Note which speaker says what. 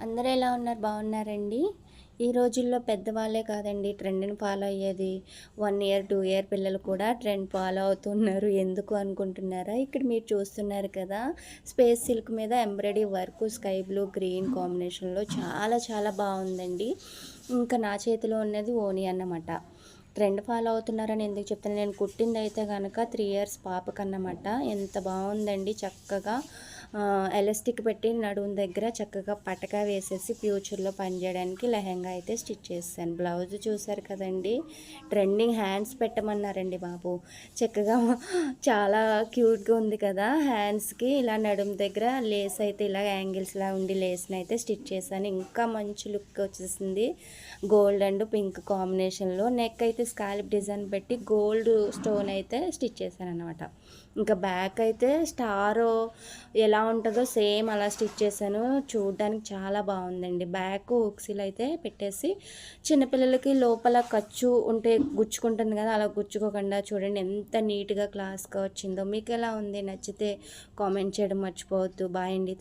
Speaker 1: అందరూ ఎలా ఉన్నారు? బాగున్నారండి? ఈ రోజుల్లో పెద్దవాళ్ళే కాదండి ట్రెండ్‌ని ఫాలో అయ్యేది. 1 ఇయర్, 2 ఇయర్ పిల్లలు కూడా ట్రెండ్ ఫాలో అవుతున్నారు. ఎందుకు అనుకుంటున్నారా? ఇక్కడ మీరు చూస్తున్నారు కదా! స్పేస్ సిల్క్ మీద embroidery work sky blue, green కాంబినేషన్‌లో చాలా చాలా బాగుందండి. ఇంకా నా చేతిలో ఉన్నది ఓనీ అన్నమాట. ట్రెండ్ ఫాలో అవుతున్నారని ఎందుకు చెప్తాను, నేను కుట్టిందైతే గనక 3 ఇయర్స్ పాపకన్నమాట. ఎంత బాగుందండి చక్కగా ఎలాస్టిక్ పెట్టి నడుము దగ్గర చక్కగా పటకా వేసేసి ఫ్యూచర్లో పనిచేయడానికి లెహెంగా అయితే స్టిచ్ చేశాను. బ్లౌజ్ చూసారు కదండి, ట్రెండింగ్ హ్యాండ్స్ పెట్టమన్నారండి బాబు. చక్కగా చాలా క్యూట్గా ఉంది కదా. హ్యాండ్స్కి ఇలా నడుము దగ్గర లేస్ అయితే ఇలా యాంగిల్స్లా ఉండి లేస్ని అయితే స్టిచ్ చేశాను. ఇంకా మంచి లుక్ వచ్చేసింది. గోల్డ్ అండ్ పింక్ కాంబినేషన్లో నెక్ అయితే స్కాలప్ డిజైన్ పెట్టి గోల్డ్ స్టోన్ అయితే స్టిచ్ చేశాను అనమాట. ఇంకా బ్యాక్ అయితే స్టార్ ఎలా ఉంటుందో సేమ్ అలా స్టిచ్ చేశాను. చూడడానికి చాలా బాగుందండి. బ్యాక్ ఉక్సీలు అయితే పెట్టేసి చిన్నపిల్లలకి లోపల ఖర్చు ఉంటే గుచ్చుకుంటుంది కదా, అలా గుచ్చుకోకుండా చూడండి ఎంత నీట్గా క్లాస్గా వచ్చిందో. మీకు ఎలా ఉంది? నచ్చితే కామెంట్ చేయడం మర్చిపోవద్దు. బాయ్ అండి.